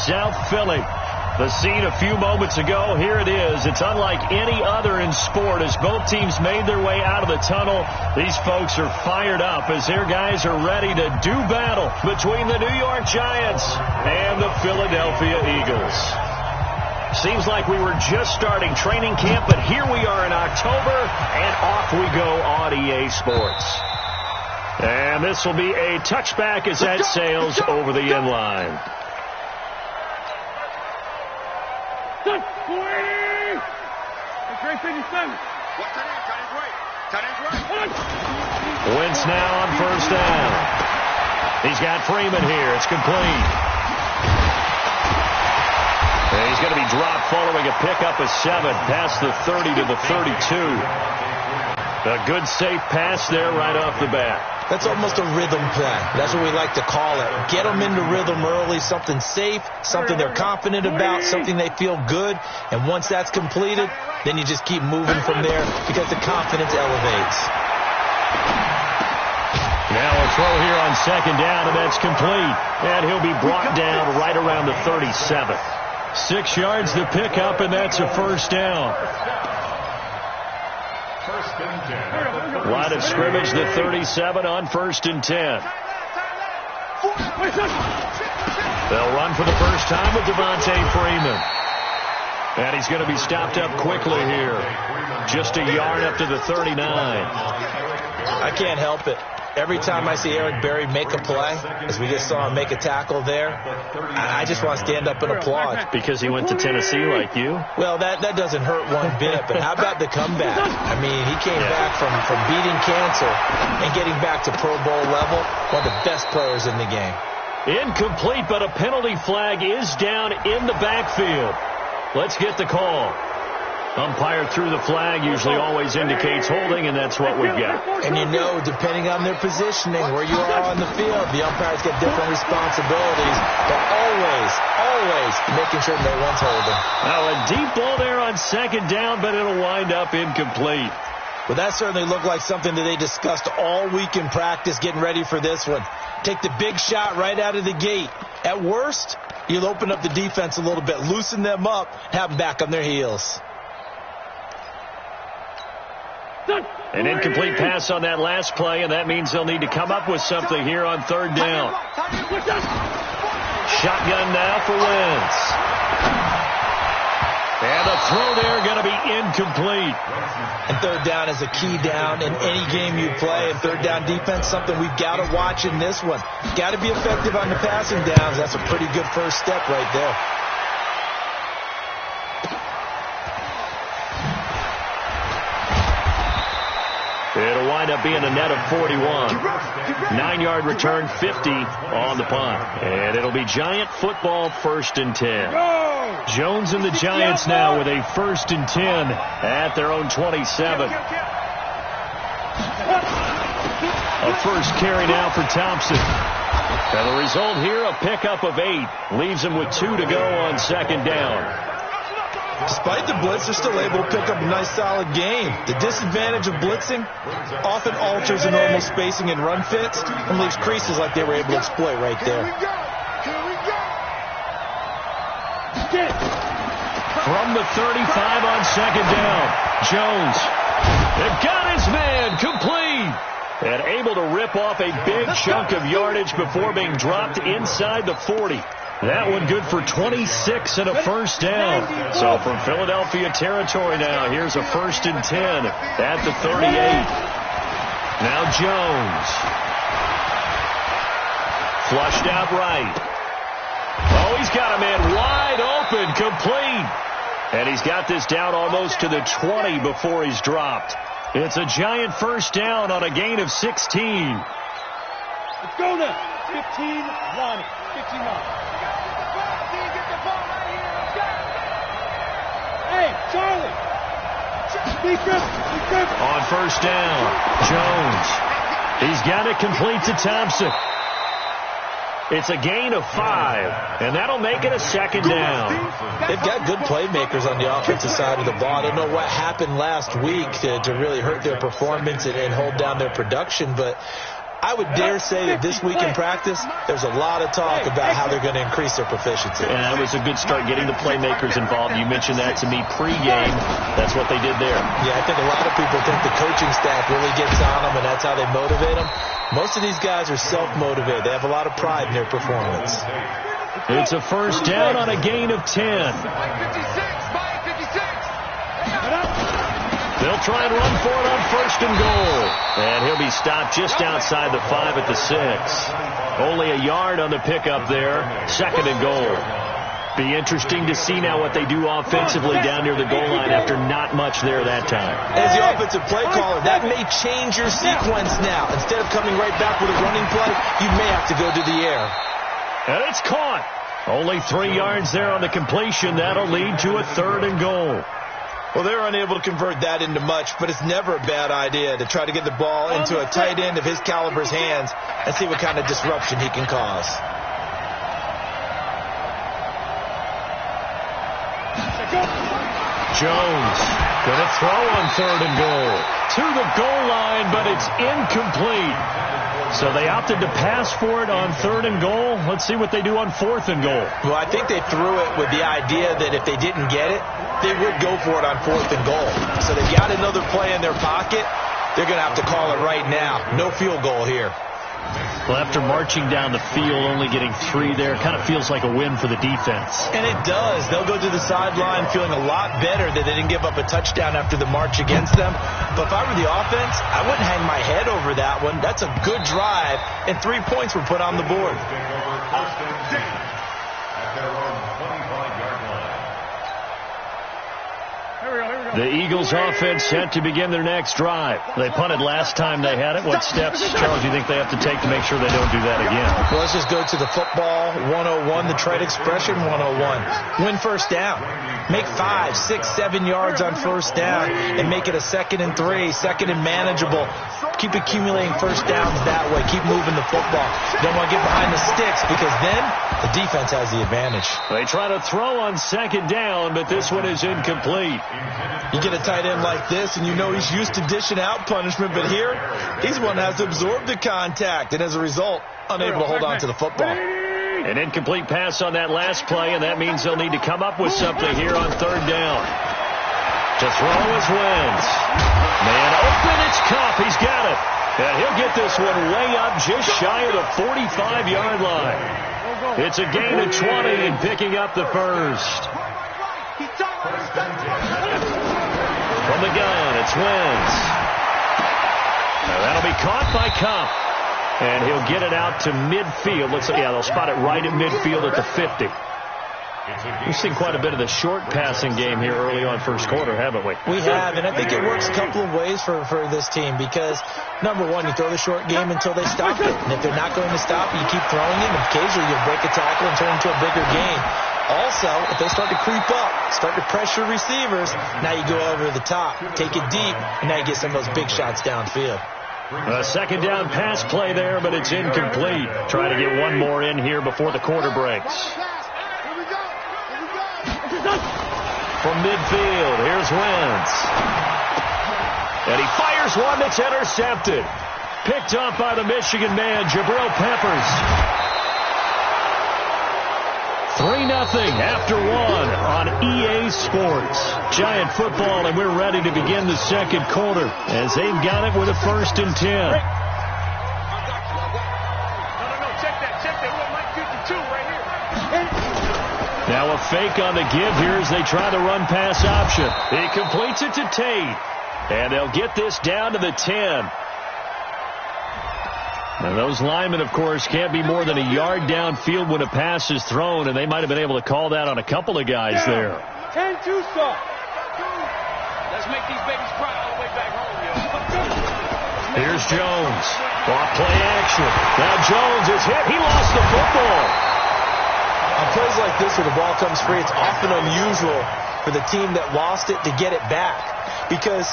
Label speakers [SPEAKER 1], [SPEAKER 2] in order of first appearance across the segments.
[SPEAKER 1] South Philly. The scene a few moments ago, here it is. It's unlike any other in sport. As both teams made their way out of the tunnel, these folks are fired up as their guys are ready to do battle between the New York Giants and the Philadelphia Eagles. Seems like we were just starting training camp, but here we are in October, and off we go on EA Sports. And this will be a touchback as that sails over the end line. Wentz now on first down. He's got Freeman here. It's complete. And he's going to be dropped following a pickup of 7 past the 30 to the 32. A good safe pass there right off the bat.
[SPEAKER 2] That's almost a rhythm play. That's what we like to call it. Get them into rhythm early, something safe, something they're confident about, something they feel good. And once that's completed, then you just keep moving from there because the confidence elevates.
[SPEAKER 1] Now a throw here on second down, and that's complete. And he'll be brought down right around the 37. 6 yards the pickup, and that's a first down. Line of scrimmage, the 37 on 1st and 10. They'll run for the first time with Devontae Freeman. And he's going to be stopped up quickly here. Just a yard up to the 39.
[SPEAKER 2] I can't help it. Every time I see Eric Berry make a play, as we just saw him make a tackle there, I just want to stand up and applaud.
[SPEAKER 1] Because he went to Tennessee like you?
[SPEAKER 2] Well, that doesn't hurt one bit, but how about the comeback? I mean, he came back from beating cancer and getting back to Pro Bowl level, one of the best players in the game.
[SPEAKER 1] Incomplete, but a penalty flag is down in the backfield. Let's get the call. Umpire threw the flag, usually always indicates holding, and that's what we've got.
[SPEAKER 2] And you know, depending on their positioning, where you are on the field, the umpires get different responsibilities, but always making sure no one's holding.
[SPEAKER 1] Now a deep ball there on second down, but it'll wind up incomplete.
[SPEAKER 2] Well, that certainly looked like something that they discussed all week in practice, getting ready for this one. Take the big shot right out of the gate. At worst, you'll open up the defense a little bit, loosen them up, have them back on their heels.
[SPEAKER 1] An incomplete pass on that last play, and that means they'll need to come up with something here on third down. Shotgun now for Wentz. And the throw there going to be incomplete.
[SPEAKER 2] And third down is a key down in any game you play. And third down defense, something we've got to watch in this one. Got to be effective on the passing downs. That's a pretty good first step right there.
[SPEAKER 1] It'll wind up being a net of 41. 9-yard return, 50 on the punt. And it'll be Giant football, 1st and 10. Jones and the Giants now with a 1st and 10 at their own 27. A first carry now for Thompson. And the result here, a pickup of 8. Leaves him with 2 to go on second down.
[SPEAKER 2] Despite the blitz, they're still able to pick up a nice, solid gain. The disadvantage of blitzing often alters the normal spacing and run fits and leaves creases like they were able to exploit right there.
[SPEAKER 1] From the 35 on second down, Jones. They've got his man complete. And able to rip off a big chunk of yardage before being dropped inside the 40. That one good for 26 and a first down. So from Philadelphia territory now, here's a 1st and 10 at the 38. Now Jones. Flushed out right. Oh, he's got a man wide open, complete. And he's got this down almost to the 20 before he's dropped. It's a Giant first down on a gain of 16.
[SPEAKER 3] Let's go now. 15-1. 15-1. Hey, Charlie.
[SPEAKER 1] On first down, Jones. He's got it complete to Thompson. It's a gain of 5, and that'll make it a second down.
[SPEAKER 2] They've got good playmakers on the offensive side of the ball. I don't know what happened last week to really hurt their performance and hold down their production, but I would dare say that this week in practice, there's a lot of talk about how they're going to increase their proficiency.
[SPEAKER 1] And that was a good start, getting the playmakers involved. You mentioned that to me pregame. That's what they did there.
[SPEAKER 2] Yeah, I think a lot of people think the coaching staff really gets on them, and that's how they motivate them. Most of these guys are self-motivated. They have a lot of pride in their performance.
[SPEAKER 1] It's a first down on a gain of 10. They'll try and run for it on first and goal. And he'll be stopped just outside the 5 at the 6. Only a yard on the pickup there. Second and goal. Be interesting to see now what they do offensively down near the goal line after not much there that time.
[SPEAKER 2] As the offensive play caller, that may change your sequence now. Instead of coming right back with a running play, you may have to go to the air.
[SPEAKER 1] And it's caught. Only 3 yards there on the completion. That'll lead to a third and goal.
[SPEAKER 2] Well, they're unable to convert that into much, but it's never a bad idea to try to get the ball into a tight end of his caliber's hands and see what kind of disruption he can cause.
[SPEAKER 1] Jones going to throw on third and goal. To the goal line, but it's incomplete. So they opted to pass for it on third and goal. Let's see what they do on fourth and goal.
[SPEAKER 2] Well, I think they threw it with the idea that if they didn't get it, they would go for it on fourth and goal. So they got another play in their pocket. They're going to have to call it right now. No field goal here.
[SPEAKER 1] Well, after marching down the field, only getting 3 there, kind of feels like a win for the defense.
[SPEAKER 2] And it does. They'll go to the sideline feeling a lot better that they didn't give up a touchdown after the march against them. But if I were the offense, I wouldn't hang my head over that one. That's a good drive, and 3 points were put on the board.
[SPEAKER 1] The Eagles offense set to begin their next drive. They punted last time they had it. What steps, Charles, do you think they have to take to make sure they don't do that again?
[SPEAKER 2] Well, let's just go to the football 101, the trade expression 101. Win first down. Make 5, 6, 7 yards on first down and make it a 2nd and 3, 2nd and manageable. Keep accumulating first downs that way. Keep moving the football. Don't want to get behind the sticks because then the defense has the advantage.
[SPEAKER 1] They try to throw on second down, but this one is incomplete.
[SPEAKER 2] You get a tight end like this, and you know he's used to dishing out punishment, but here, he's one that has absorbed the contact, and as a result, unable to hold on to the football.
[SPEAKER 1] An incomplete pass on that last play, and that means they'll need to come up with something here on third down. To throw is Wentz. Man open, it's Cup. He's got it. And he'll get this one way up just shy of the 45-yard line. It's a gain of 20 and picking up the first. From the gun, it's Wentz. Now that'll be caught by Cup. And he'll get it out to midfield. They'll spot it right at midfield at the 50. We've seen quite a bit of the short passing game here early on first quarter, haven't we?
[SPEAKER 2] We have, and I think it works a couple of ways for this team because, number one, you throw the short game until they stop it. And if they're not going to stop it, you keep throwing it, and occasionally you'll break a tackle and turn it into a bigger game. Also, if they start to creep up, start to pressure receivers, now you go over the top, take it deep, and now you get some of those big shots downfield.
[SPEAKER 1] A second down pass play there, but it's incomplete. Try to get one more in here before the quarter breaks. From midfield, here's Wentz. And he fires one that's intercepted. Picked up by the Michigan man, Jabril Peppers. 3-0 after 1 on EA Sports. Giant football, and we're ready to begin the second quarter as they've got it with a 1st and 10.
[SPEAKER 3] No, check that. We might get the 2 right here.
[SPEAKER 1] Now a fake on the give here as they try the run pass option. He completes it to Tate, and they'll get this down to the 10. And those linemen, of course, can't be more than a yard downfield when a pass is thrown, and they might have been able to call that on a couple of guys there.
[SPEAKER 3] 10-2 stop. Let's make these babies cry all the way back home, yo.
[SPEAKER 1] Here's Jones. Off play action. Now Jones is hit. He lost the football.
[SPEAKER 2] On plays like this where the ball comes free, it's often unusual for the team that lost it to get it back because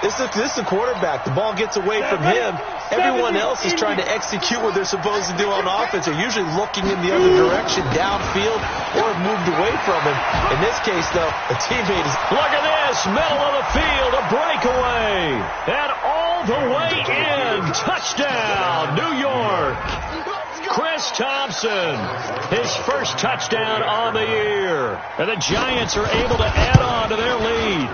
[SPEAKER 2] this is the quarterback. The ball gets away from him. Everyone else is trying to execute what they're supposed to do on offense. They're usually looking in the other direction, downfield, or have moved away from him. In this case, though, a teammate is...
[SPEAKER 1] Look at this, middle of the field, a breakaway. And all all the way in. Touchdown, New York. Chris Thompson, his first touchdown on the year. And the Giants are able to add on to their lead.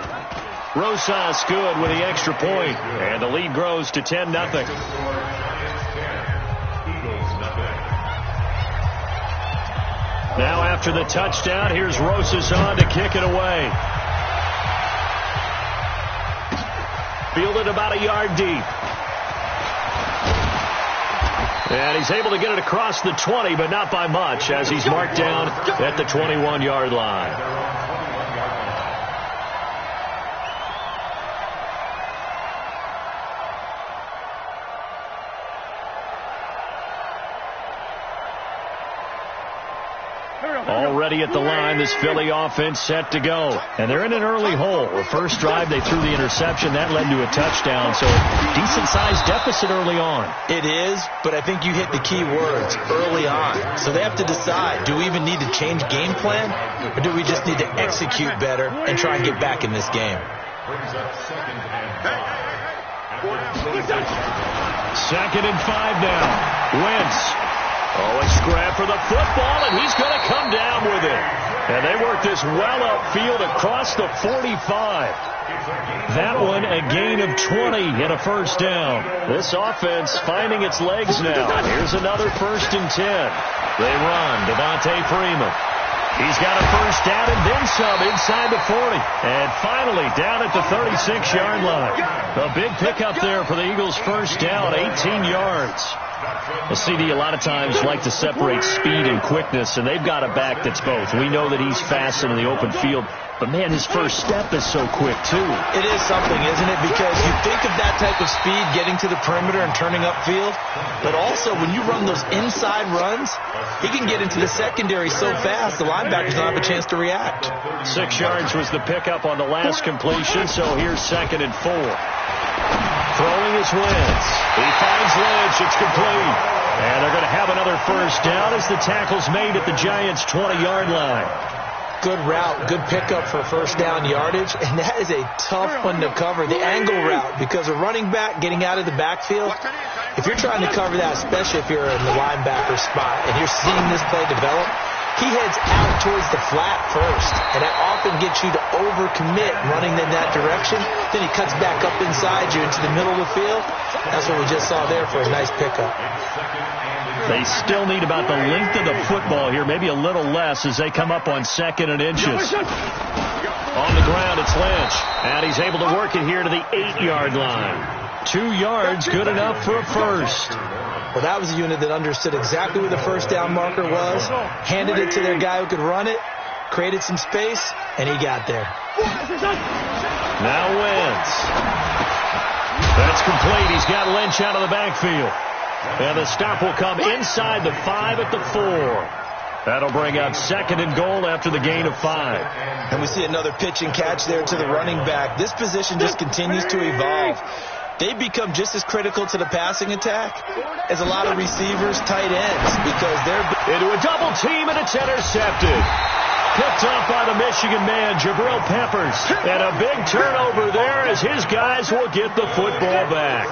[SPEAKER 1] Rosas good with the extra point, and the lead grows to 10-0. Now after the touchdown, here's Rosas on to kick it away. Fielded about a yard deep. And he's able to get it across the 20, but not by much, as he's marked down at the 21-yard line. Already at the line, this Philly offense set to go. And they're in an early hole. The first drive, they threw the interception. That led to a touchdown. So decent-sized deficit early on.
[SPEAKER 2] It is, but I think you hit the key words, early on. So they have to decide, do we even need to change game plan? Or do we just need to execute better and try and get back in this game?
[SPEAKER 1] Second and 5 now. Wentz. Oh, a scrap for the football, and he's going to come down with it. And they work this well upfield across the 45. That one a gain of 20 and a first down. This offense finding its legs now. Here's another 1st and 10. They run. Devontae Freeman. He's got a first down and then some inside the 40. And finally down at the 36-yard line. A big pickup there for the Eagles' first down, 18 yards. Well, CD a lot of times like to separate speed and quickness, and they've got a back that's both. We know that he's fast in the open field, but, man, his first step is so quick, too.
[SPEAKER 2] It is something, isn't it? Because you think of that type of speed getting to the perimeter and turning upfield, but also when you run those inside runs, he can get into the secondary so fast the linebackers don't have a chance to react.
[SPEAKER 1] 6 yards was the pickup on the last completion, so here's 2nd and 4. Throwing is Wentz. He finds Lynch. It's complete. And they're going to have another first down as the tackle's made at the Giants' 20-yard line.
[SPEAKER 2] Good route, good pickup for first down yardage, and that is a tough one to cover, the angle route, because a running back getting out of the backfield, if you're trying to cover that, especially if you're in the linebacker spot and you're seeing this play develop, he heads out towards the flat first, and that often gets you to overcommit running in that direction. Then he cuts back up inside you into the middle of the field. That's what we just saw there for a nice pickup.
[SPEAKER 1] They still need about the length of the football here, maybe a little less as they come up on 2nd and inches. On the ground, it's Lynch, and he's able to work it here to the 8-yard line. 2 yards, good enough for a first.
[SPEAKER 2] Well, that was a unit that understood exactly where the first down marker was, handed it to their guy who could run it, created some space, and he got there.
[SPEAKER 1] Now Wentz. That's complete. He's got Lynch out of the backfield. And the stop will come inside the 5 at the 4. That'll bring up 2nd and goal after the gain of 5.
[SPEAKER 2] And we see another pitch and catch there to the running back. This position just continues to evolve. They become just as critical to the passing attack as a lot of receivers, tight ends, because they're
[SPEAKER 1] into a double team, and it's intercepted. Picked up by the Michigan man, Jabril Peppers. And a big turnover there as his guys will get the football back.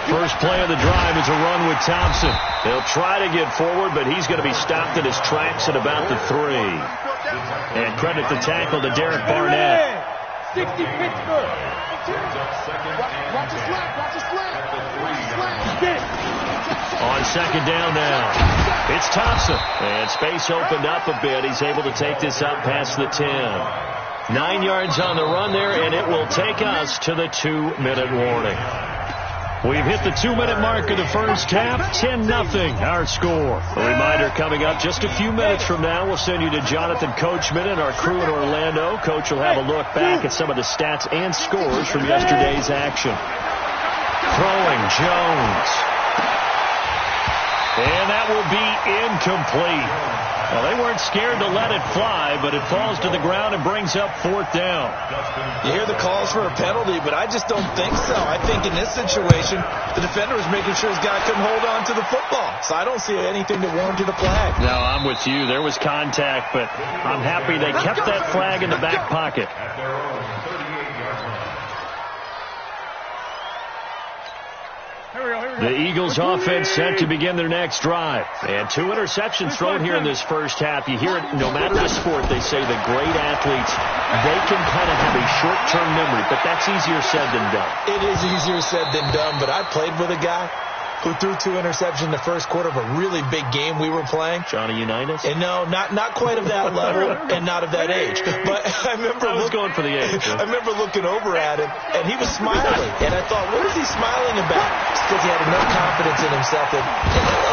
[SPEAKER 1] First play of the drive is a run with Thompson. They'll try to get forward, but he's going to be stopped in his tracks at about the 3. And credit the tackle to Derek Barnett.
[SPEAKER 3] 60 Pittsburgh. Watch the slap.
[SPEAKER 1] On 2nd down now, it's Thompson. And space opened up a bit. He's able to take this up past the 10. 9 yards on the run there, and it will take us to the 2-minute warning. We've hit the 2-minute mark of the first half. 10-0 our score. A reminder coming up just a few minutes from now. We'll send you to Jonathan Coachman and our crew in Orlando. Coach will have a look back at some of the stats and scores from yesterday's action. Throwing Jones. And that will be incomplete. Well, they weren't scared to let it fly, but it falls to the ground and brings up 4th down.
[SPEAKER 2] You hear the calls for a penalty, but I just don't think so. I think in this situation, the defender was making sure his guy couldn't hold on to the football. So I don't see anything to warrant a flag.
[SPEAKER 1] No, I'm with you. There was contact, but I'm happy they kept that flag in the back pocket. The Eagles offense set to begin their next drive. And 2 interceptions thrown here in this first half. You hear it, no matter the sport, they say the great athletes, they can kind of have a short-term memory, but that's easier said than done.
[SPEAKER 2] It is easier said than done, but I played with a guy who threw 2 interceptions in the first quarter of a really big game we were playing.
[SPEAKER 1] Johnny Unitas?
[SPEAKER 2] And no, not quite of that level and not of that age. But I was
[SPEAKER 1] going for the age.
[SPEAKER 2] I remember looking over at him, and he was smiling. And I thought, what is he smiling about? It's because he had enough confidence in himself that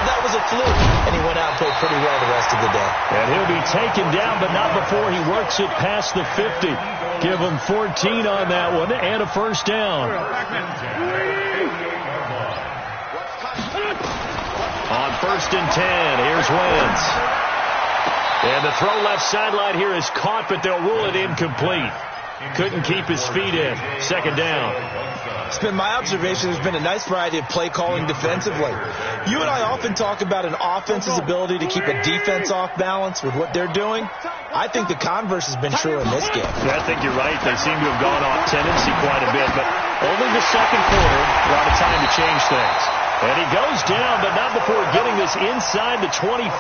[SPEAKER 2] that was a fluke. And he went out and played pretty well the rest of the day.
[SPEAKER 1] And he'll be taken down, but not before he works it past the 50. Give him 14 on that one and a first down. On 1st and 10, here's Wentz. And the throw left sideline here is caught, but they'll rule it incomplete. Couldn't keep his feet in. 2nd down.
[SPEAKER 2] It's been my observation there's been a nice variety of play calling defensively. You and I often talk about an offense's ability to keep a defense off balance with what they're doing. I think the converse has been true in this game.
[SPEAKER 1] Yeah, I think you're right. They seem to have gone off tendency quite a bit, but only the second quarter brought a time to change things. And he goes down, but not before getting this inside the 25.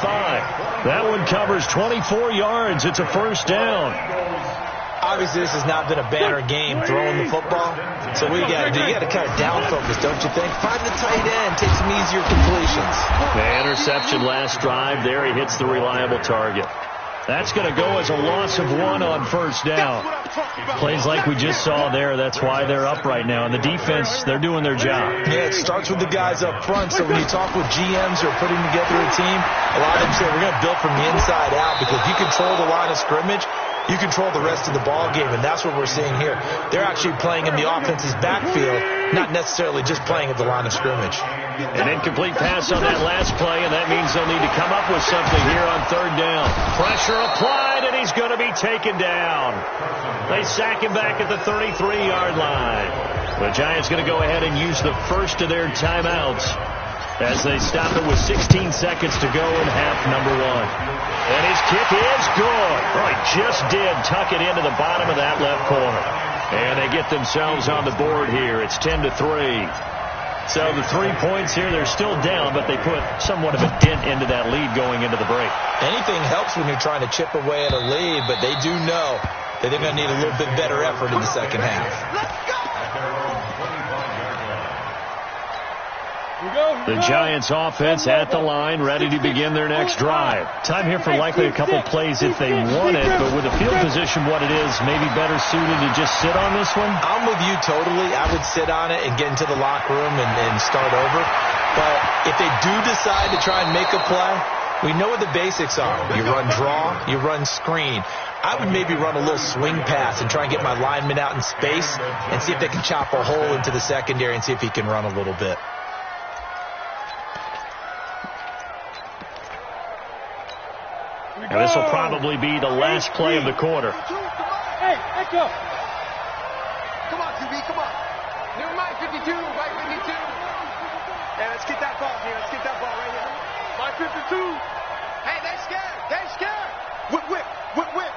[SPEAKER 1] That one covers 24 yards. It's a first down.
[SPEAKER 2] Obviously, this has not been a banner game throwing the football. So what you got to do, you got to kind of down focus, don't you think? Find the tight end, take some easier completions.
[SPEAKER 1] The interception last drive there. He hits the reliable target. That's going to go as a loss of 1 on first down. Plays like we just saw there. That's why they're up right now. And the defense, they're doing their job.
[SPEAKER 2] Yeah, it starts with the guys up front. So when you talk with GMs who are putting together a team, a lot of them say we're going to build from the inside out, because if you control the line of scrimmage, you control the rest of the ball game, and that's what we're seeing here. They're actually playing in the offense's backfield, not necessarily just playing at the line of scrimmage.
[SPEAKER 1] An incomplete pass on that last play, and that means they'll need to come up with something here on 3rd down. Pressure applied, and he's going to be taken down. They sack him back at the 33-yard line. The Giants going to go ahead and use the first of their timeouts as they stop it with 16 seconds to go in half number 1. And his kick is good. Oh, he just did tuck it into the bottom of that left corner. And they get themselves on the board here. It's 10-3. So the 3 points here, they're still down, but they put somewhat of a dent into that lead going into the break.
[SPEAKER 2] Anything helps when you're trying to chip away at a lead, but they do know that they're going to need a little bit better effort in the second half.
[SPEAKER 1] The Giants offense at the line, ready to begin their next drive. Time here for likely a couple plays if they want it, but with the field position what it is, maybe better suited to just sit on this one?
[SPEAKER 2] I'm with you totally. I would sit on it and get into the locker room and start over. But if they do decide to try and make a play, we know what the basics are. You run draw, you run screen. I would maybe run a little swing pass and try and get my lineman out in space and see if they can chop a hole into the secondary and see if he can run a little bit.
[SPEAKER 1] And this will probably be the last play of the quarter.
[SPEAKER 3] Hey, Echo. Come on, QB, come on. Never mind, 52, right 52. Yeah, let's get that ball here. Let's get that ball right here. My 52. Hey, they're scared. They're scared. Whip, whip, whip, whip.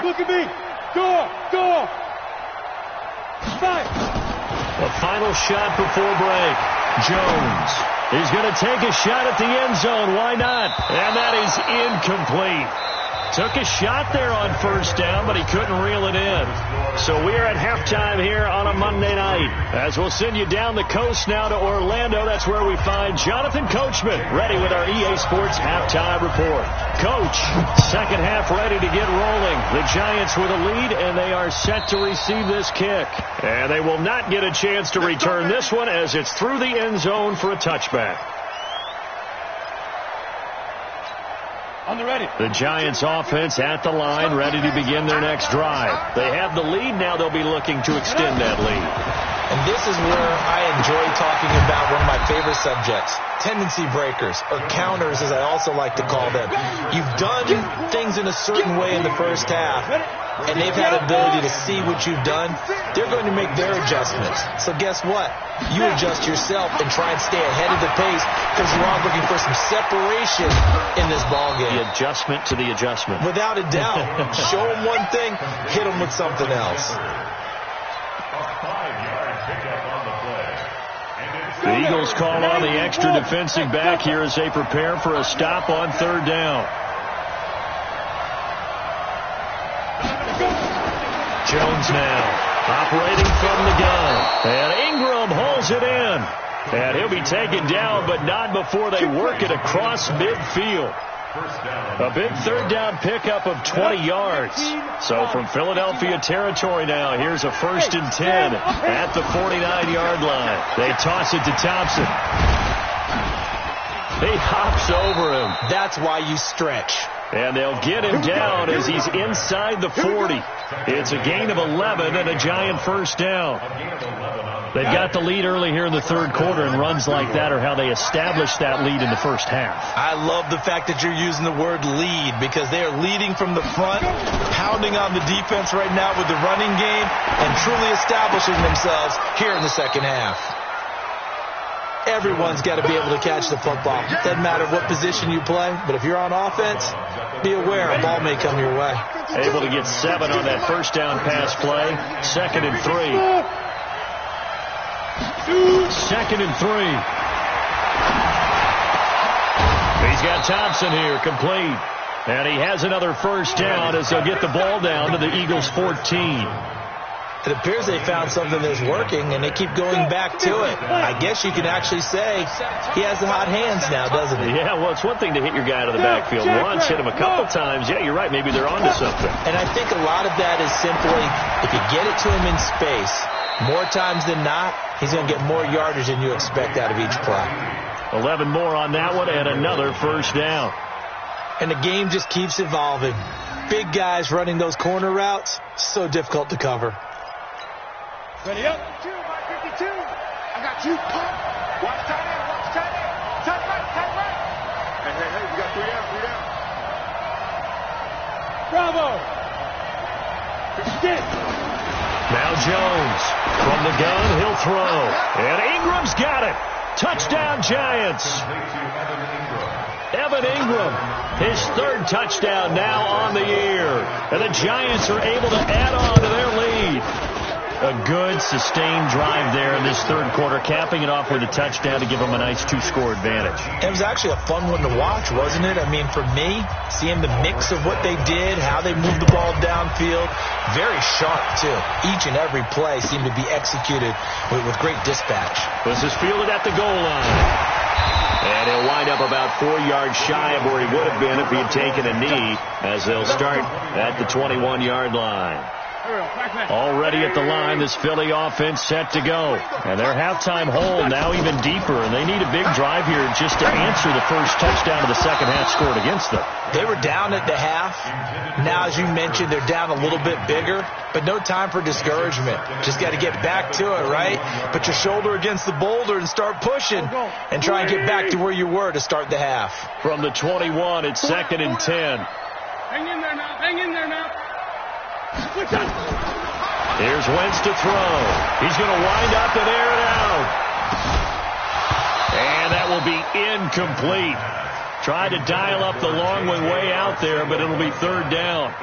[SPEAKER 3] Look at me. Door. Five.
[SPEAKER 1] The final shot before break. Jones. He's going to take a shot at the end zone. Why not? And that is incomplete. Took a shot there on first down, but he couldn't reel it in. So we're at halftime here on a Monday night. As we'll send you down the coast now to Orlando. That's where we find Jonathan Coachman ready with our EA Sports halftime report. Coach, second half ready to get rolling. The Giants with a lead, and they are set to receive this kick. And they will not get a chance to return this one as it's through the end zone for a touchback.
[SPEAKER 3] On the ready.
[SPEAKER 1] The Giants offense at the line, ready to begin their next drive. They have the lead now. They'll be looking to extend that lead.
[SPEAKER 2] And this is where I enjoy talking about one of my my favorite subjects, tendency breakers, or counters as I also like to call them. You've done things in a certain way in the first half, and they've had the ability to see what you've done. They're going to make their adjustments. So guess what? You adjust yourself and try and stay ahead of the pace because you are looking for some separation in this ballgame.
[SPEAKER 1] The adjustment to the adjustment.
[SPEAKER 2] Without a doubt. Show them one thing, hit them with something else.
[SPEAKER 1] The Eagles call on the extra defensive back here as they prepare for a stop on third down. Jones now operating from the gun. And Ingram holds it in. And he'll be taken down, but not before they work it across midfield. A big third down pickup of 20 yards. So from Philadelphia territory now, here's a 1st and 10 at the 49-yard line. They toss it to Thompson. He hops over him.
[SPEAKER 2] That's why you stretch.
[SPEAKER 1] And they'll get him down as he's inside the 40. It's a gain of 11 and a giant first down. They've got the lead early here in the third quarter, and runs like that are how they establish that lead in the first half.
[SPEAKER 2] I love the fact that you're using the word lead because they are leading from the front, pounding on the defense right now with the running game, and truly establishing themselves here in the second half. Everyone's got to be able to catch the football. Doesn't matter what position you play, but if you're on offense, be aware a ball may come your way.
[SPEAKER 1] Able to get 7 on that first down pass play. 2nd and 3. 2nd and 3. He's got Thompson here, complete. And he has another first down as they'll get the ball down to the Eagles' 14.
[SPEAKER 2] It appears they found something that's working, and they keep going back to it. I guess you can actually say he has the hot hands now, doesn't he?
[SPEAKER 1] Yeah, well, it's one thing to hit your guy out of the backfield once, hit him a couple times. Yeah, you're right. Maybe they're onto something.
[SPEAKER 2] And I think a lot of that is simply if you get it to him in space, more times than not, he's going to get more yardage than you expect out of each play.
[SPEAKER 1] 11 more on that one and another first down.
[SPEAKER 2] And the game just keeps evolving. Big guys running those corner routes, so difficult to cover.
[SPEAKER 3] Ready up. 2 by 52. I got you. Watch tight end. Watch tight end. Tight right. Tight right. Hey, we got 3 down. 3 down. Bravo. Stick.
[SPEAKER 1] Now Jones from the gun. He'll throw. And Ingram's got it. Touchdown Giants. Evan Ingram, his 3rd touchdown now on the year. And the Giants are able to add on to their lead. A good, sustained drive there in this third quarter, capping it off with a touchdown to give them a nice 2-score advantage.
[SPEAKER 2] It was actually a fun one to watch, wasn't it? I mean, for me, seeing the mix of what they did, how they moved the ball downfield, very sharp, too. Each and every play seemed to be executed with great dispatch.
[SPEAKER 1] This is fielded at the goal line. And he'll wind up about 4 yards shy of where he would have been if he had taken a knee, as they'll start at the 21-yard line. Already at the line, this Philly offense set to go. And their halftime hole now even deeper, and they need a big drive here just to answer the first touchdown of the second half scored against them.
[SPEAKER 2] They were down at the half. Now, as you mentioned, they're down a little bit bigger, but no time for discouragement. Just got to get back to it, right? Put your shoulder against the boulder and start pushing and try and get back to where you were to start the half.
[SPEAKER 1] From the 21, it's 2nd and 10.
[SPEAKER 3] Hang in there now. Hang in there now.
[SPEAKER 1] Here's Wentz to throw. He's going to wind up and air it out. And that will be incomplete. Tried to dial up the long way out there, but it'll be 3rd down.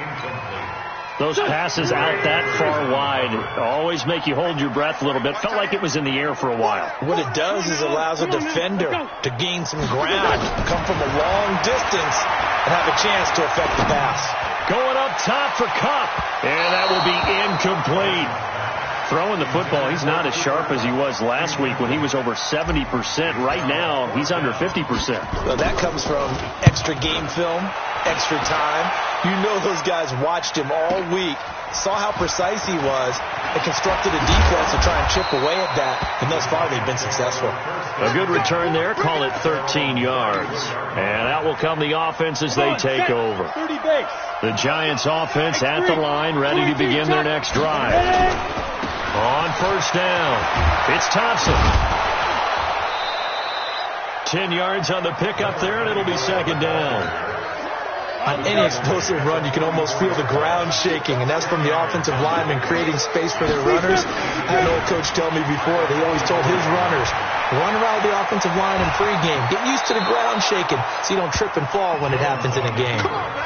[SPEAKER 1] Those passes out that far wide always make you hold your breath a little bit. Felt like it was in the air for a while.
[SPEAKER 2] What it does is allows a defender to gain some ground, come from a long distance, and have a chance to affect the pass.
[SPEAKER 1] Going up top for Kupp, and that will be incomplete. Throwing the football, he's not as sharp as he was last week when he was over 70%. Right now, he's under 50%.
[SPEAKER 2] Well, that comes from extra game film, extra time. You know those guys watched him all week, saw how precise he was, and constructed a defense to try and chip away at that. And thus far, they've been successful.
[SPEAKER 1] A good return there. Call it 13 yards. And out will come the offense as they take over. The Giants offense at the line, ready to begin their next drive. On first down, it's Thompson. 10 yards on the pickup there, and it'll be second down.
[SPEAKER 2] On any explosive run, you can almost feel the ground shaking, and that's from the offensive linemen creating space for their runners. I had an old coach tell me before, they always told his runners, run around the offensive line in pregame. Get used to the ground shaking so you don't trip and fall when it happens in a game.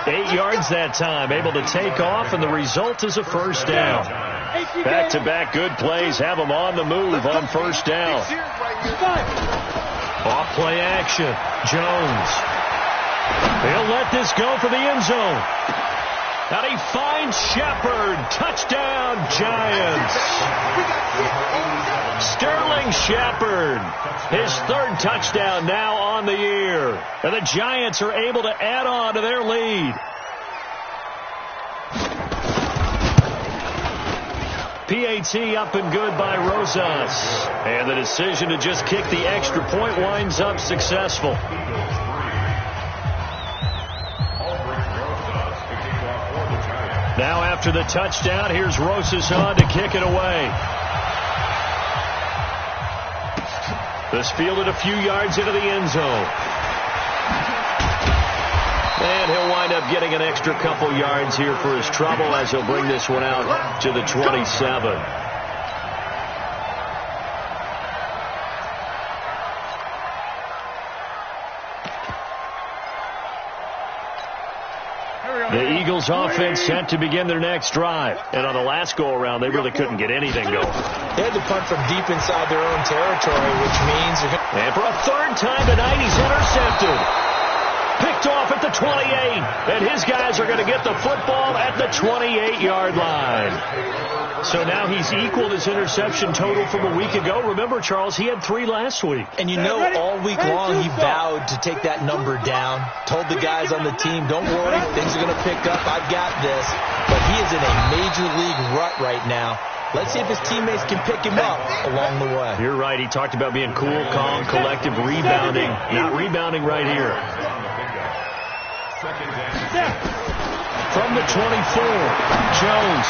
[SPEAKER 1] 8 yards that time, able to take off, and the result is a first down. Back-to-back good plays have them on the move on first down. Off play action, Jones. He'll let this go for the end zone. And he finds Shepard. Touchdown, Giants. Sterling Shepard, his third touchdown now on the year. And the Giants are able to add on to their lead. PAT up and good by Rosas. And the decision to just kick the extra point winds up successful. Now after the touchdown, here's Rosas on to kick it away. This fielded a few yards into the end zone. And he'll wind up getting an extra couple yards here for his trouble as he'll bring this one out to the 27. The Eagles offense set to begin their next drive. And on the last go-around, they really couldn't get anything going.
[SPEAKER 2] They had to punt from deep inside their own territory, which means...
[SPEAKER 1] And for a third time tonight, he's intercepted. Picked off at the 28. And his guys are going to get the football at the 28-yard line. So now he's equaled his interception total from a week ago. Remember, Charles, he had 3 last week.
[SPEAKER 2] And you know, all week long he vowed to take that number down. Told the guys on the team, don't worry, things are going to pick up. I've got this. But he is in a major league rut right now. Let's see if his teammates can pick him up along the way.
[SPEAKER 1] You're right. He talked about being cool, calm, collective, rebounding. Not rebounding right here. From the 24, Jones.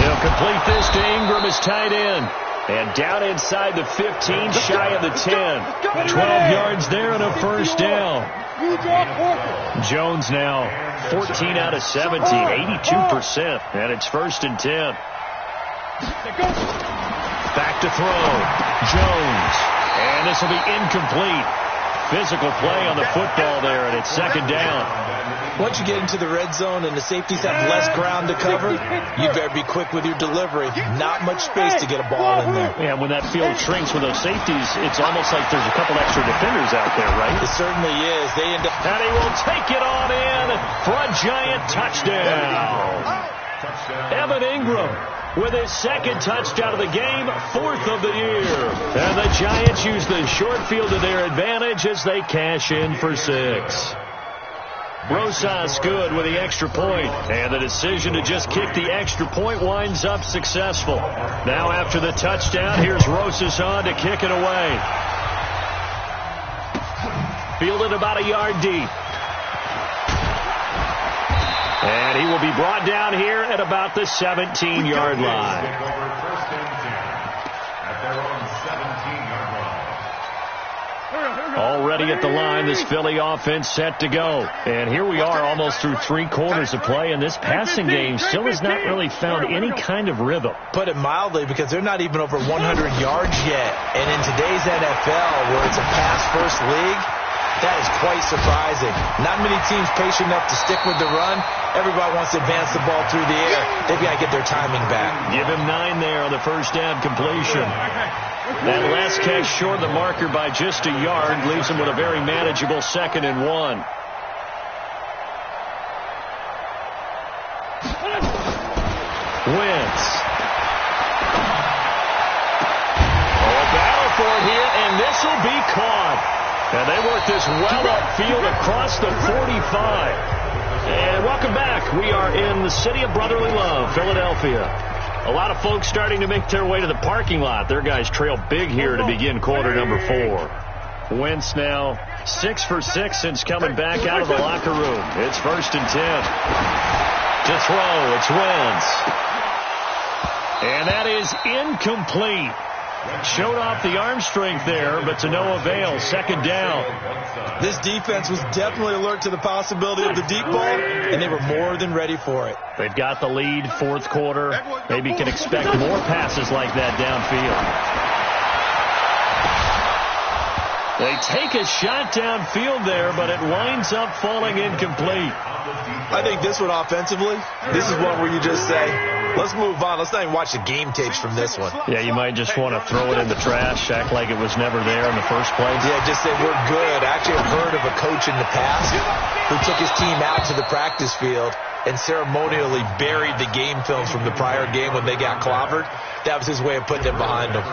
[SPEAKER 1] He'll complete this to Ingram as tight end. And down inside the 15, shy of the 10. 12 yards there and a first down. Jones now 14 out of 17, 82%. And it's 1st and 10. Back to throw. Jones. And this will be incomplete. Physical play on the football there, and it's 2nd down.
[SPEAKER 2] Once you get into the red zone and the safeties have less ground to cover, you better be quick with your delivery. Not much space to get a ball in there.
[SPEAKER 1] Yeah, when that field shrinks with those safeties, it's almost like there's a couple extra defenders out there, right?
[SPEAKER 2] It certainly is. They end up...
[SPEAKER 1] And he will take it on in for a Giant touchdown. Evan Ingram with his 2nd touchdown of the game, 4th of the year. And the Giants use the short field to their advantage as they cash in for 6. Rosas good with the extra point. And the decision to just kick the extra point winds up successful. Now after the touchdown, here's Rosas on to kick it away. Fielded about a yard deep. And he will be brought down here at about the 17-yard line. Already at the line, this Philly offense set to go. And here we are almost through 3 quarters of play, and this passing game still has not really found any kind of rhythm.
[SPEAKER 2] Put it mildly, because they're not even over 100 yards yet. And in today's NFL, where it's a pass-first league, that is quite surprising. Not many teams patient enough to stick with the run. Everybody wants to advance the ball through the air. They've got to get their timing back.
[SPEAKER 1] Give him 9 there on the first down completion. That last catch short of the marker by just a yard leaves him with a very manageable 2nd and 1. Wentz. Oh, a battle for it here, and this will be caught. And they work this well upfield across the 45. And welcome back. We are in the city of brotherly love, Philadelphia. A lot of folks starting to make their way to the parking lot. Their guys trail big here to begin quarter number 4. Wentz now 6 for 6 since coming back out of the locker room. It's 1st and 10. To throw, it's Wentz. And that is incomplete. Showed off the arm strength there, but to no avail. Second down.
[SPEAKER 2] This defense was definitely alert to the possibility of the deep ball, and they were more than ready for it.
[SPEAKER 1] They've got the lead, fourth quarter. Maybe can expect more passes like that downfield. They take a shot downfield there, but it winds up falling incomplete.
[SPEAKER 2] I think this one offensively, this is one where you just say, let's move on. Let's not even watch the game tapes from this one.
[SPEAKER 1] Yeah, you might just want to throw it in the trash, act like it was never there in the first place.
[SPEAKER 2] Yeah, just say we're good. I actually have heard of a coach in the past who took his team out to the practice field and ceremonially buried the game films from the prior game when they got clobbered. That was his way of putting it behind them.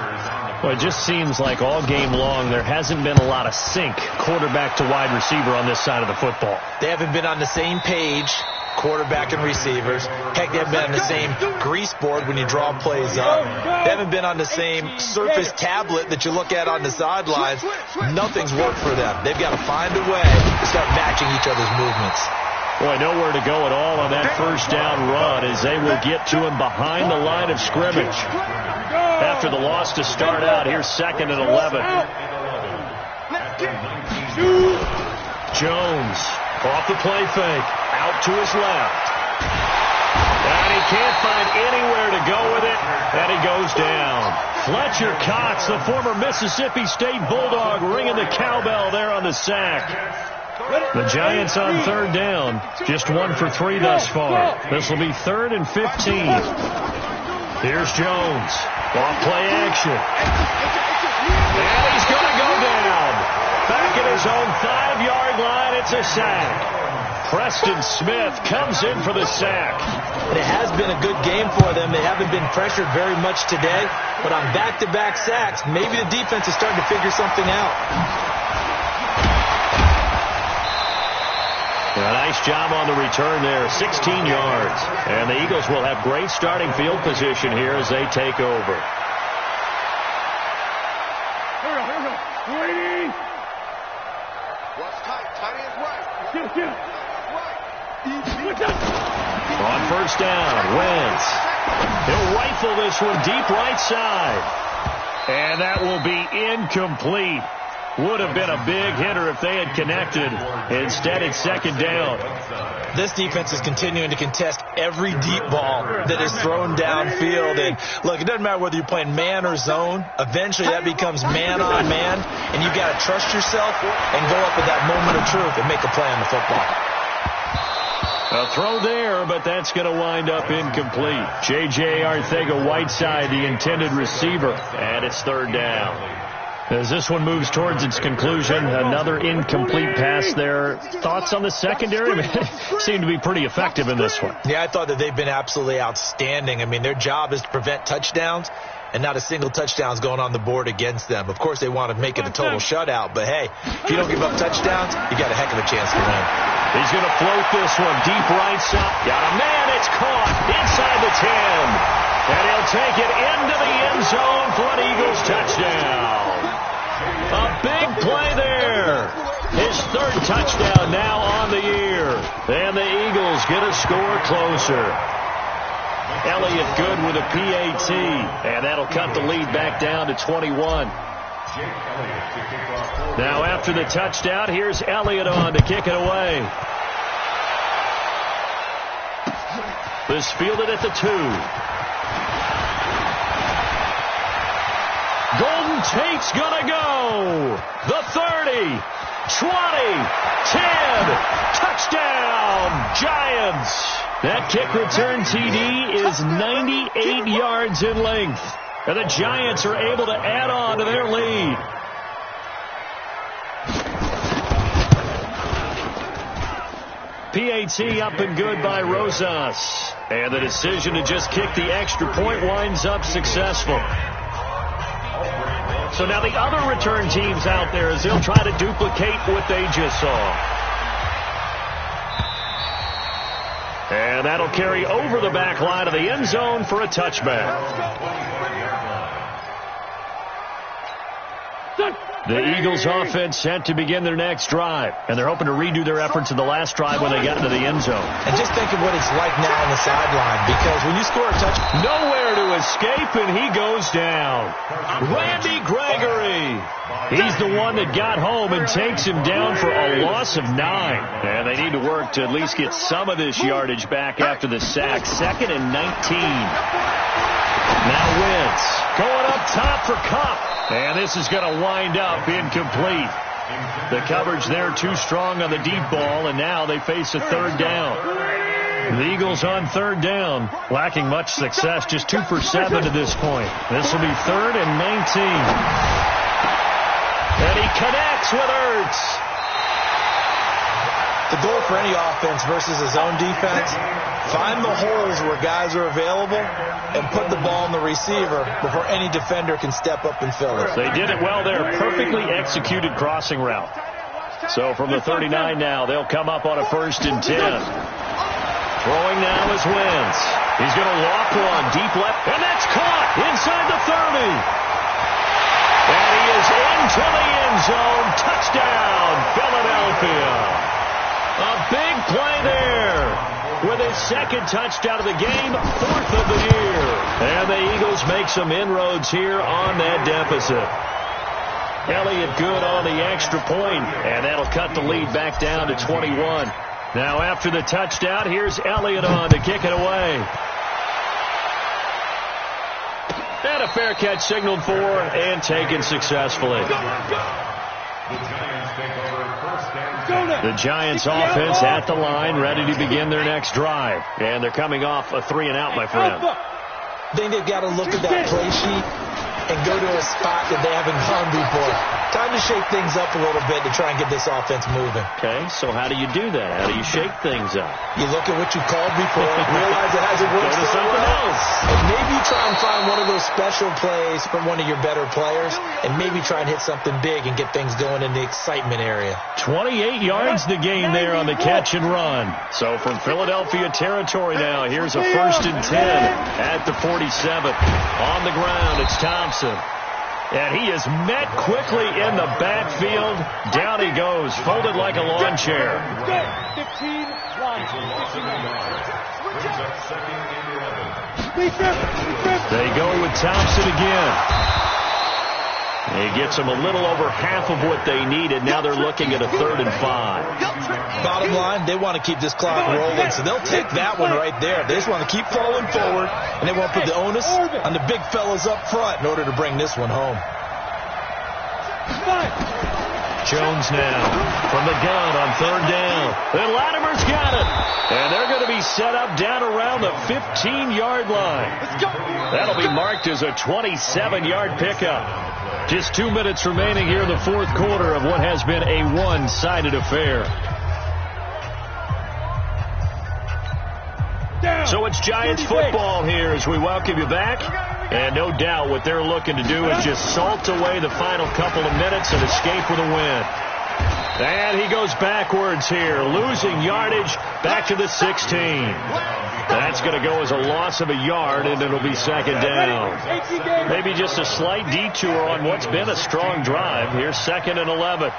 [SPEAKER 1] Well, it just seems like all game long there hasn't been a lot of sync quarterback to wide receiver on this side of the football.
[SPEAKER 2] They haven't been on the same page, quarterback and receivers. Heck, they haven't been on the same grease board when you draw plays up. They haven't been on the same Surface tablet that you look at on the sidelines. Nothing's worked for them. They've got to find a way to start matching each other's movements.
[SPEAKER 1] Boy, nowhere to go at all on that first down run as they will get to him behind the line of scrimmage. After the loss to start out, here's 2nd and 11. Jones off the play fake, out to his left. And he can't find anywhere to go with it, and he goes down. Fletcher Cox, the former Mississippi State Bulldog, ringing the cowbell there on the sack. The Giants on third down, just 1 for 3 thus far. This will be 3rd and 15. Here's Jones. Off play action. And he's going to go down. Back at his own 5-yard line, it's a sack. Preston Smith comes in for the sack.
[SPEAKER 2] It has been a good game for them. They haven't been pressured very much today, but on back-to-back sacks, maybe the defense is starting to figure something out.
[SPEAKER 1] A nice job on the return there, 16 yards. And the Eagles will have great starting field position here as they take over. On first down, Wentz. He'll rifle this one deep right side. And that will be incomplete. Would have been a big hitter if they had connected. Instead, it's 2nd down.
[SPEAKER 2] This defense is continuing to contest every deep ball that is thrown downfield. And look, it doesn't matter whether you're playing man or zone. Eventually, that becomes man on man. And you've got to trust yourself and go up at that moment of truth and make a play on the football.
[SPEAKER 1] A throw there, but that's going to wind up incomplete. J.J. Arcega-Whiteside, the intended receiver. And it's 3rd down. As this one moves towards its conclusion, another incomplete pass there. Thoughts on the secondary? Seem to be pretty effective in this one.
[SPEAKER 2] Yeah, I thought that they've been absolutely outstanding. I mean, their job is to prevent touchdowns, and not a single touchdown is going on the board against them. Of course, they want to make it a total shutout, but hey, if you don't give up touchdowns, you got a heck of a chance to win.
[SPEAKER 1] He's going to float this one deep right side. Got a man, it's caught inside the 10. And he'll take it into the end zone for an Eagles touchdown. A big play there. His 3rd touchdown now on the year. And the Eagles get a score closer. Elliott good with a PAT. And that'll cut the lead back down to 21. Now after the touchdown, here's Elliott on to kick it away. This fielded at the 2. Golden Tate's gonna go. The 30, 20, 10. Touchdown, Giants. That kick return TD is 98 yards in length. And the Giants are able to add on to their lead. PAT up and good by Rosas. And the decision to just kick the extra point winds up successful. So now the other return teams out there as they'll try to duplicate what they just saw. And that'll carry over the back line of the end zone for a touchback. The Eagles offense set to begin their next drive, and they're hoping to redo their efforts in the last drive when they got into the end zone.
[SPEAKER 2] And just think of what it's like now on the sideline, because when you score a touchdown,
[SPEAKER 1] nowhere to escape, and he goes down. Randy Gregory. He's the one that got home and takes him down for a loss of 9. And they need to work to at least get some of this yardage back after the sack. 2nd and 19. Now Wentz going up top for Kupp. And this is going to wind up incomplete. The coverage there too strong on the deep ball, and now they face a 3rd down. The Eagles on 3rd down, lacking much success, just 2 for 7 to this point. This will be 3rd and 19. And he connects with Ertz.
[SPEAKER 2] The goal for any offense versus his own defense, find the holes where guys are available and put the ball in the receiver before any defender can step up and fill it.
[SPEAKER 1] They did it well there. Perfectly executed crossing route. So from the 39 now, they'll come up on a 1st and 10. Throwing now is Wentz. He's going to lock one deep left, and that's caught inside the 30. And he is into the end zone. Touchdown, Philadelphia. A big play there with his 2nd touchdown of the game, 4th of the year. And the Eagles make some inroads here on that deficit. Elliott good on the extra point, and that'll cut the lead back down to 21. Now after the touchdown, here's Elliott on to kick it away. And a fair catch signaled for and taken successfully. The Giants offense at the line, ready to begin their next drive. And they're coming off a 3-and-out, my friend.
[SPEAKER 2] I think they've got to look at that play sheet and go to a spot that they haven't gone before. Time to shake things up a little bit to try and get this offense moving.
[SPEAKER 1] Okay, so how do you do that? How do you shake things up?
[SPEAKER 2] You look at what you called before, realize it hasn't worked
[SPEAKER 1] so
[SPEAKER 2] something
[SPEAKER 1] well.
[SPEAKER 2] else. And maybe you try and find one of those special plays from one of your better players, and maybe try and hit something big and get things going in the excitement area. 28
[SPEAKER 1] yards the game there on the catch and run. So from Philadelphia territory now, here's a 1st and 10 at the 47. On the ground, it's Thompson. And he is met quickly in the backfield. Down he goes, folded like a lawn chair.
[SPEAKER 3] 15, 1.
[SPEAKER 1] They go with Thompson again. He gets them a little over half of what they needed. Now they're looking at a 3rd and 5.
[SPEAKER 2] Bottom line, they want to keep this clock rolling, so they'll take that one right there. They just want to keep falling forward, and they want to put the onus on the big fellas up front in order to bring this one home.
[SPEAKER 1] Jones now from the gun on 3rd down. And Latimer's got it. And they're going to be set up down around the 15-yard line. That'll be marked as a 27-yard pickup. Just 2 minutes remaining here in the 4th quarter of what has been a one-sided affair. So it's Giants football here as we welcome you back. And no doubt what they're looking to do is just salt away the final couple of minutes and escape with a win. And he goes backwards here, losing yardage back to the 16. That's going to go as a loss of a yard, and it'll be 2nd down. Maybe just a slight detour on what's been a strong drive. Here's 2nd and 11.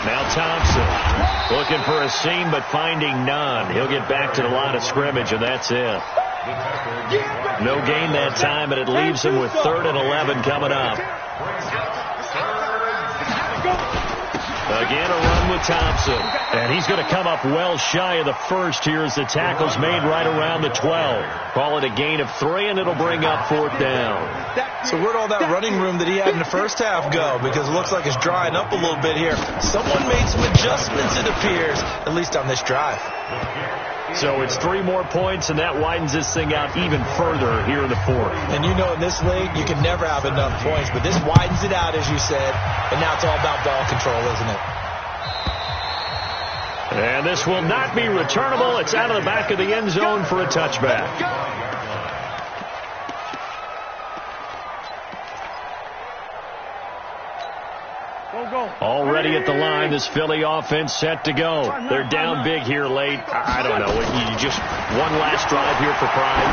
[SPEAKER 1] Now Thompson looking for a seam but finding none. He'll get back to the line of scrimmage, and that's it. No gain that time, and it leaves him with 3rd and 11 coming up. Again, a run with Thompson. And he's going to come up well shy of the first here as the tackle's made right around the 12. Call it a gain of 3, and it'll bring up 4th down.
[SPEAKER 2] So where'd all that running room that he had in the first half go? Because it looks like it's drying up a little bit here. Someone made some adjustments, it appears, at least on this drive.
[SPEAKER 1] So it's 3 more points, and that widens this thing out even further here in the 4th.
[SPEAKER 2] And you know in this league, you can never have enough points, but this widens it out, as you said, and now it's all about ball control, isn't it?
[SPEAKER 1] And this will not be returnable. It's out of the back of the end zone for a touchback. Already at the line, this Philly offense set to go. They're down big here late. I don't know. You just one last drive here for pride.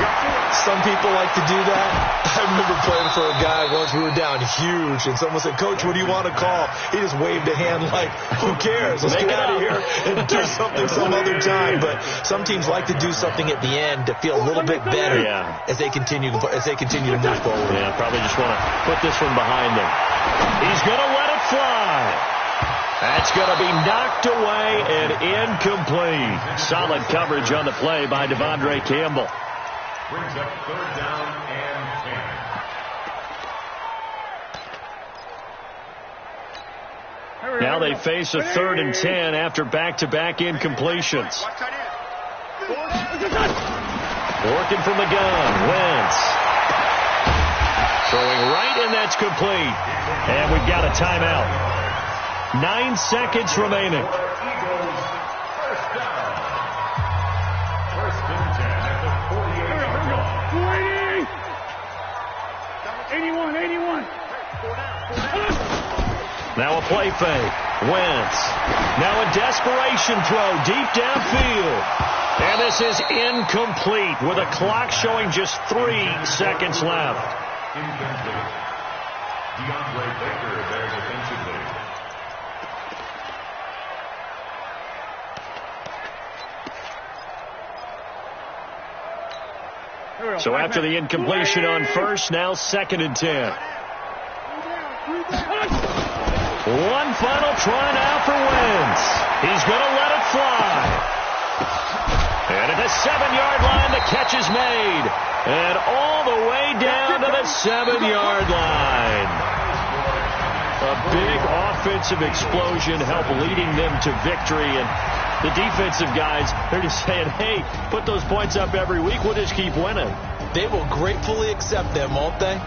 [SPEAKER 2] Some people like to do that. I remember playing for a guy once. We were down huge, and someone said, "Coach, what do you want to call?" He just waved a hand like, "Who cares? Let's get out of here and do something some other time." But some teams like to do something at the end to feel a little bit better as they continue to move forward.
[SPEAKER 1] Yeah, probably just want to put this one behind them. He's going to let it fly. That's going to be knocked away and incomplete. Solid coverage on the play by Devondre Campbell.
[SPEAKER 4] Brings up third down and 10.
[SPEAKER 1] Now they face a 3rd and 10 after back-to-back incompletions. Working from the gun, Wentz. Throwing right, and that's complete. And we've got a timeout. 9 seconds remaining.
[SPEAKER 4] First down. First and 10 at the 48-yard line.
[SPEAKER 3] 81.
[SPEAKER 1] Now a play fake. Wentz. Now a desperation throw deep downfield. And this is incomplete with a clock showing just 3 seconds left.
[SPEAKER 4] Incomplete. DeAndre Baker there defensively.
[SPEAKER 1] So after the incompletion on first, now 2nd and 10. One final try now for Wentz. He's going to let it fly. And at the 7-yard line, the catch is made. And all the way down to the 7-yard line. A big offensive explosion helped leading them to victory. And the defensive guys, they're just saying, hey, put those points up every week. We'll just keep winning.
[SPEAKER 2] They will gratefully accept them, won't they?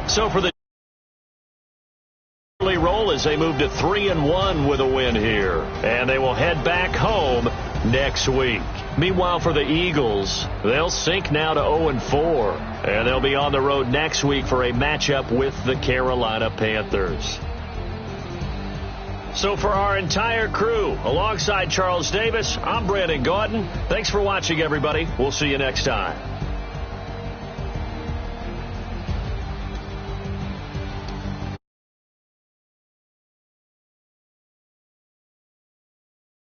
[SPEAKER 1] So for the early roll as they move to 3-1 with a win here. And they will head back home next week. Meanwhile, for the Eagles, they'll sink now to 0-4. And they'll be on the road next week for a matchup with the Carolina Panthers. So for our entire crew, alongside Charles Davis, I'm Brandon Gaudin. Thanks for watching, everybody. We'll see you next time.